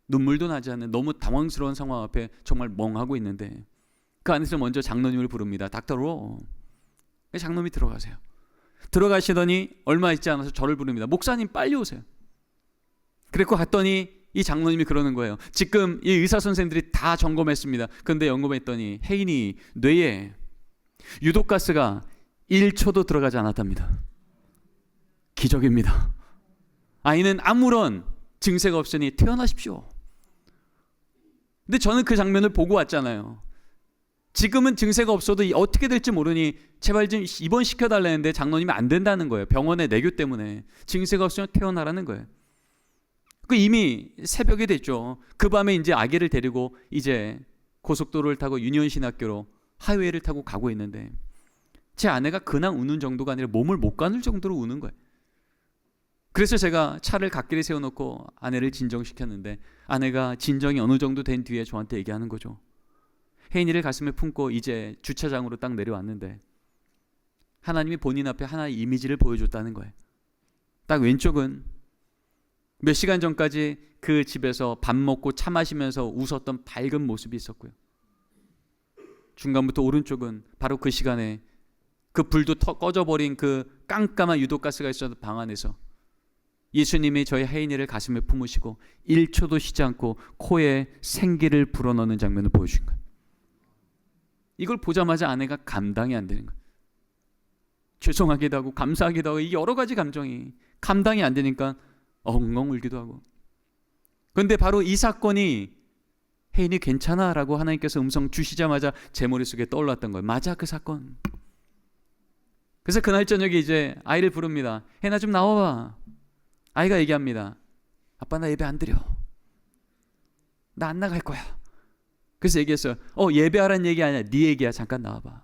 눈물도 나지 않는 너무 당황스러운 상황 앞에 정말 멍하고 있는데, 그 안에서 먼저 장로님을 부릅니다. 닥터로. 장로님이 들어가세요. 들어가시더니 얼마 있지 않아서 저를 부릅니다. 목사님 빨리 오세요. 그랬고 갔더니 이 장로님이 그러는 거예요. 지금 이 의사 선생님들이 다 점검했습니다. 그런데 점검했더니 혜인이 뇌에 유독가스가 1초도 들어가지 않았답니다. 기적입니다. 아이는 아무런 증세가 없으니 태어나십시오. 근데 저는 그 장면을 보고 왔잖아요. 지금은 증세가 없어도 어떻게 될지 모르니 제발 좀 입원시켜달라는데 장로님이 안 된다는 거예요. 병원의 내교 때문에 증세가 없으면 태어나라는 거예요. 그 이미 새벽이 됐죠. 그 밤에 이제 아기를 데리고 이제 고속도로를 타고 유니온 신학교로 하이웨이를 타고 가고 있는데, 제 아내가 그냥 우는 정도가 아니라 몸을 못 가눌 정도로 우는 거예요. 그래서 제가 차를 갓길에 세워놓고 아내를 진정시켰는데 아내가 진정이 어느 정도 된 뒤에 저한테 얘기하는 거죠. 혜인이를 가슴에 품고 이제 주차장으로 딱 내려왔는데 하나님이 본인 앞에 하나의 이미지를 보여줬다는 거예요. 딱 왼쪽은 몇 시간 전까지 그 집에서 밥 먹고 차 마시면서 웃었던 밝은 모습이 있었고요. 중간부터 오른쪽은 바로 그 시간에 그 불도 꺼져버린 그 깜깜한 유독가스가 있었던 방 안에서 예수님이 저희 혜인이를 가슴에 품으시고 1초도 쉬지 않고 코에 생기를 불어넣는 장면을 보여준 거예요. 이걸 보자마자 아내가 감당이 안 되는 거예요. 죄송하기도 하고 감사하기도 하고 이 여러 가지 감정이 감당이 안 되니까 엉엉 울기도 하고. 그런데 바로 이 사건이 혜인이 괜찮아 라고 하나님께서 음성 주시자마자 제 머릿속에 떠올랐던 거예요. 맞아, 그 사건. 그래서 그날 저녁에 이제 아이를 부릅니다. 혜인아 좀 나와봐. 아이가 얘기합니다. 아빠 나 예배 안 드려. 나 안 나갈 거야. 그래서 얘기했어요. 예배하라는 얘기 아니야. 네 얘기야. 잠깐 나와봐.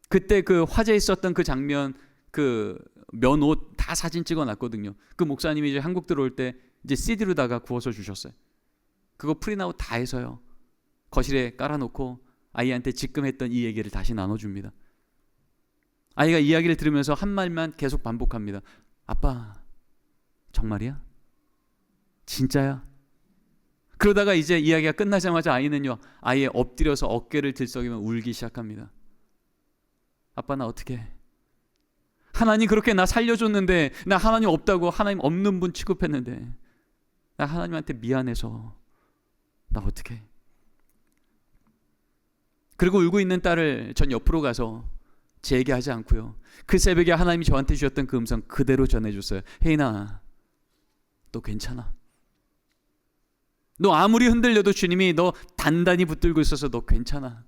그때 그 화제 있었던 그 장면, 그 면옷 다 사진 찍어놨거든요. 그 목사님이 이제 한국 들어올 때 이제 CD로다가 구워서 주셨어요. 그거 프린아웃 다 해서요. 거실에 깔아놓고 아이한테 지금 했던 이 얘기를 다시 나눠줍니다. 아이가 이야기를 들으면서 한 말만 계속 반복합니다. 아빠, 정말이야? 진짜야? 그러다가 이제 이야기가 끝나자마자 아이는요, 아예 엎드려서 어깨를 들썩이며 울기 시작합니다. 아빠 나 어떡해? 하나님 그렇게 나 살려줬는데, 나 하나님 없다고 하나님 없는 분 취급했는데, 나 하나님한테 미안해서 나 어떡해? 그리고 울고 있는 딸을 전 옆으로 가서 제 얘기하지 않고요, 그 새벽에 하나님이 저한테 주셨던 그 음성 그대로 전해줬어요. 혜인아 너 괜찮아. 너 아무리 흔들려도 주님이 너 단단히 붙들고 있어서 너 괜찮아.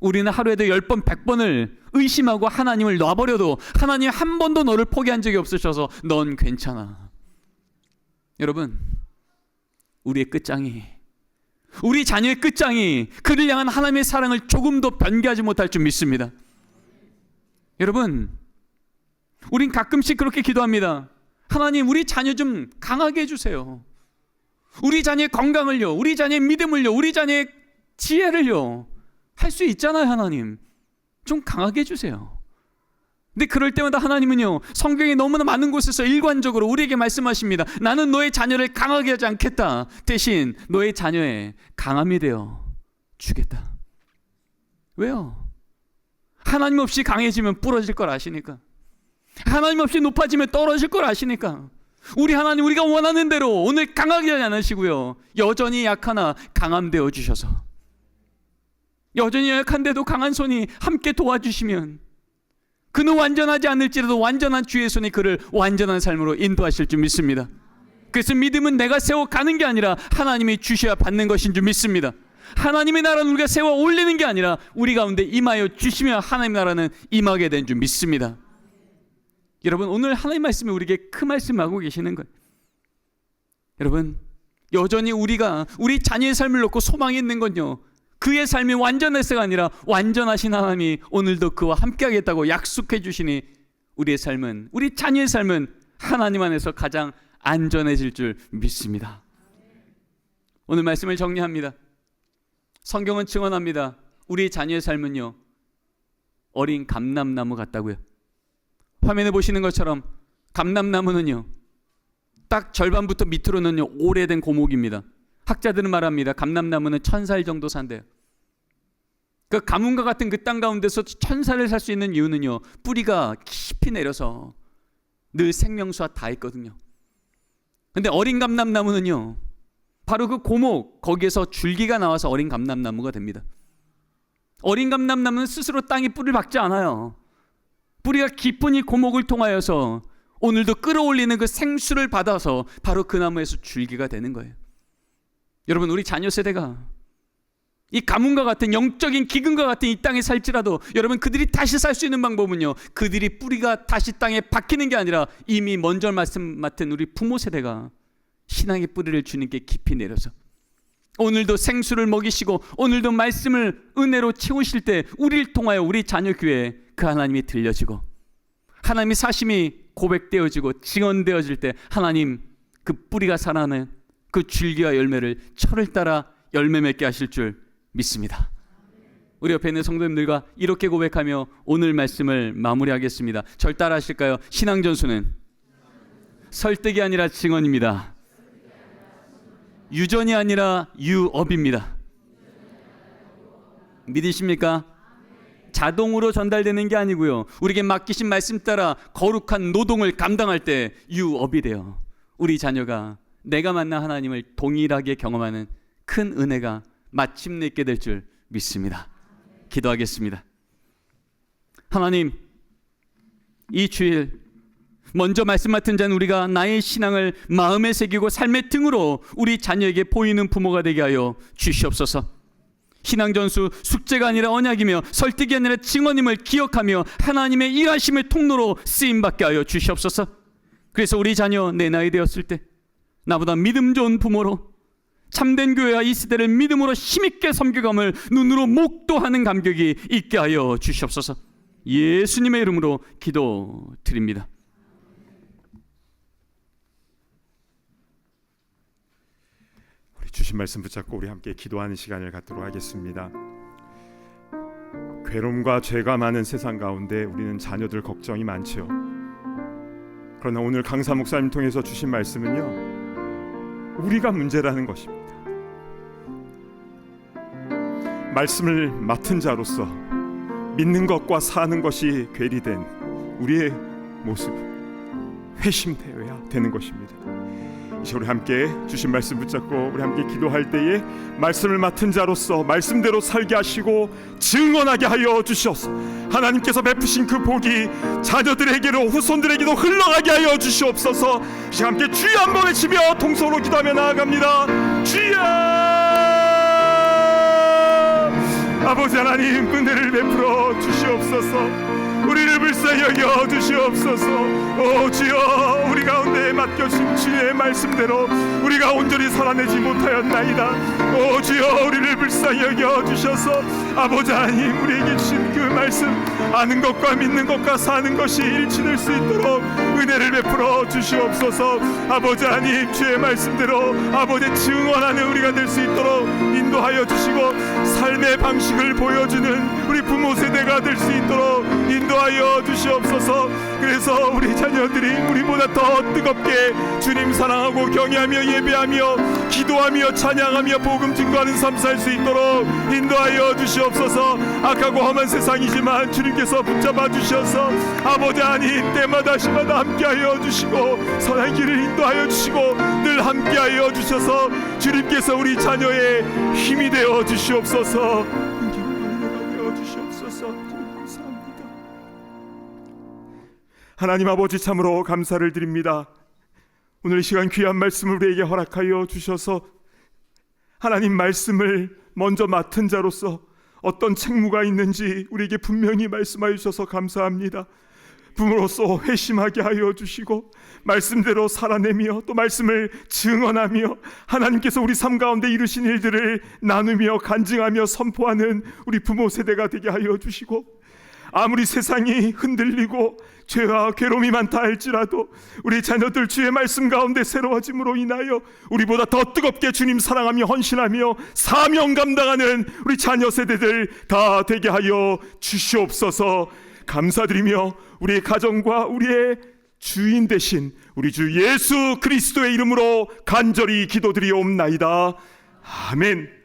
우리는 하루에도 10번 100번을 의심하고 하나님을 놔버려도 하나님 한 번도 너를 포기한 적이 없으셔서 넌 괜찮아. 여러분, 우리의 끝장이, 우리 자녀의 끝장이 그를 향한 하나님의 사랑을 조금도 변개하지 못할 줄 믿습니다. 여러분, 우린 가끔씩 그렇게 기도합니다. 하나님 우리 자녀 좀 강하게 해주세요. 우리 자녀의 건강을요, 우리 자녀의 믿음을요, 우리 자녀의 지혜를요 할 수 있잖아요. 하나님 좀 강하게 해주세요. 근데 그럴 때마다 하나님은요, 성경에 너무나 많은 곳에서 일관적으로 우리에게 말씀하십니다. 나는 너의 자녀를 강하게 하지 않겠다. 대신 너의 자녀의 강함이 되어 주겠다. 왜요? 하나님 없이 강해지면 부러질 걸 아시니까. 하나님 없이 높아지면 떨어질 걸 아시니까. 우리 하나님, 우리가 원하는 대로 오늘 강하게 하지 않으시고요, 여전히 약하나 강함 되어 주셔서, 여전히 약한데도 강한 손이 함께 도와주시면 그는 완전하지 않을지라도 완전한 주의 손이 그를 완전한 삶으로 인도하실 줄 믿습니다. 그래서 믿음은 내가 세워가는 게 아니라 하나님이 주셔야 받는 것인 줄 믿습니다. 하나님의 나라는 우리가 세워 올리는 게 아니라 우리 가운데 임하여 주시며 하나님의 나라는 임하게 된 줄 믿습니다. 여러분, 오늘 하나님 말씀이 우리에게 그 말씀하고 계시는 거예요. 여러분, 여전히 우리가 우리 자녀의 삶을 놓고 소망이 있는 건요, 그의 삶이 완전해서가 아니라 완전하신 하나님이 오늘도 그와 함께 하겠다고 약속해 주시니 우리의 삶은, 우리 자녀의 삶은 하나님 안에서 가장 안전해질 줄 믿습니다. 오늘 말씀을 정리합니다. 성경은 증언합니다. 우리 자녀의 삶은요, 어린 감람나무 같다고요. 화면에 보시는 것처럼 감람나무는요, 딱 절반부터 밑으로는요 오래된 고목입니다. 학자들은 말합니다. 감람나무는 1000살 정도 산대요. 그 가뭄과 같은 그 땅 가운데서 1000살을 살 수 있는 이유는요, 뿌리가 깊이 내려서 늘 생명수와 다 있거든요. 근데 어린 감람나무는요, 바로 그 고목, 거기에서 줄기가 나와서 어린 감람나무가 됩니다. 어린 감람나무는 스스로 땅에 뿌리를 박지 않아요. 뿌리가 깊은 이 고목을 통하여서 오늘도 끌어올리는 그 생수를 받아서 바로 그 나무에서 줄기가 되는 거예요. 여러분, 우리 자녀 세대가 이 가뭄과 같은 영적인 기근과 같은 이 땅에 살지라도 여러분, 그들이 다시 살 수 있는 방법은요, 그들이 뿌리가 다시 땅에 박히는 게 아니라 이미 먼저 말씀 맡은 우리 부모 세대가 신앙의 뿌리를 주님께 깊이 내려서 오늘도 생수를 먹이시고 오늘도 말씀을 은혜로 채우실 때 우리를 통하여 우리 자녀 교회에 그 하나님이 들려지고 하나님의 사심이 고백되어지고 증언되어질 때 하나님 그 뿌리가 살아나는 그 줄기와 열매를 철을 따라 열매 맺게 하실 줄 믿습니다. 우리 옆에 있는 성도님들과 이렇게 고백하며 오늘 말씀을 마무리하겠습니다. 절 따라 하실까요? 신앙전수는 설득이 아니라 증언입니다. 유전이 아니라 유업입니다. 믿으십니까? 자동으로 전달되는 게 아니고요, 우리에게 맡기신 말씀 따라 거룩한 노동을 감당할 때 유업이 돼요. 우리 자녀가 내가 만난 하나님을 동일하게 경험하는 큰 은혜가 마침내 있게 될 줄 믿습니다. 기도하겠습니다. 하나님, 이 주일 먼저 말씀 맡은 자는 우리가 나의 신앙을 마음에 새기고 삶의 등으로 우리 자녀에게 보이는 부모가 되게 하여 주시옵소서. 신앙전수 숙제가 아니라 언약이며 설득이 아니라 증언임을 기억하며 하나님의 일하심의 통로로 쓰임받게 하여 주시옵소서. 그래서 우리 자녀 내 나이 되었을 때 나보다 믿음 좋은 부모로 참된 교회와 이 시대를 믿음으로 힘있게 섬겨감을 눈으로 목도하는 감격이 있게 하여 주시옵소서. 예수님의 이름으로 기도드립니다. 우리 주신 말씀 붙잡고 우리 함께 기도하는 시간을 갖도록 하겠습니다. 괴로움과 죄가 많은 세상 가운데 우리는 자녀들 걱정이 많지요. 그러나 오늘 강사 목사님 통해서 주신 말씀은요, 우리가 문제라는 것입니다. 말씀을 맡은 자로서 믿는 것과 사는 것이 괴리된 우리의 모습, 회심되어야 되는 것입니다. 이제 우리 함께 주신 말씀 붙잡고 우리 함께 기도할 때에 말씀을 맡은 자로서 말씀대로 살게 하시고 증언하게 하여 주시옵소서. 하나님께서 베푸신 그 복이 자녀들에게로 후손들에게도 흘러가게 하여 주시옵소서. 이제 함께 주여 한번 외치며 통성으로 기도하며 나아갑니다. 주여! 아버지 하나님, 은혜를 베풀어 주시옵소서. 우리를 불쌍히 여겨 주시옵소서. 오 주여, 우리 가운데 맡겨진 주의 말씀대로 우리가 온전히 살아내지 못하였나이다. 오 주여, 우리를 불쌍히 여겨 주셔서 아버지 하나님, 우리에게 주신 그 말씀 아는 것과 믿는 것과 사는 것이 일치될 수 있도록 은혜를 베풀어 주시옵소서. 아버지 하나님, 주의 말씀대로 아버지 증언하는 우리가 될 수 있도록 인도하여 주시고 삶의 방식을 보여주는 우리 부모 세대가 될 수 있도록 인도하여 주시옵소서. 그래서 우리 자녀들이 우리보다 더 뜨겁게 주님 사랑하고 경외하며 예배하며 기도하며 찬양하며 복음 증거하는 삶 살 수 있도록 인도하여 주시옵소서. 악하고 험한 세상이지만 주님께서 붙잡아 주셔서 아버지 하나님, 때마다 시마다 함께하여 주시고 선한 길을 인도하여 주시고 늘 함께하여 주셔서 주님께서 우리 자녀의 힘이 되어 주시옵소서. 되어 주시옵소서. 감사합니다. 하나님 아버지, 참으로 감사를 드립니다. 오늘 이 시간 귀한 말씀을 우리에게 허락하여 주셔서 하나님 말씀을 먼저 맡은 자로서 어떤 책무가 있는지 우리에게 분명히 말씀하여 주셔서 감사합니다. 부모로서 회심하게 하여 주시고 말씀대로 살아내며 또 말씀을 증언하며 하나님께서 우리 삶 가운데 이루신 일들을 나누며 간증하며 선포하는 우리 부모 세대가 되게 하여 주시고, 아무리 세상이 흔들리고 죄와 괴로움이 많다 할지라도 우리 자녀들 주의 말씀 가운데 새로워짐으로 인하여 우리보다 더 뜨겁게 주님 사랑하며 헌신하며 사명 감당하는 우리 자녀 세대들 다 되게 하여 주시옵소서. 감사드리며 우리의 가정과 우리의 주인 되신 우리 주 예수 그리스도의 이름으로 간절히 기도드리옵나이다. 아멘.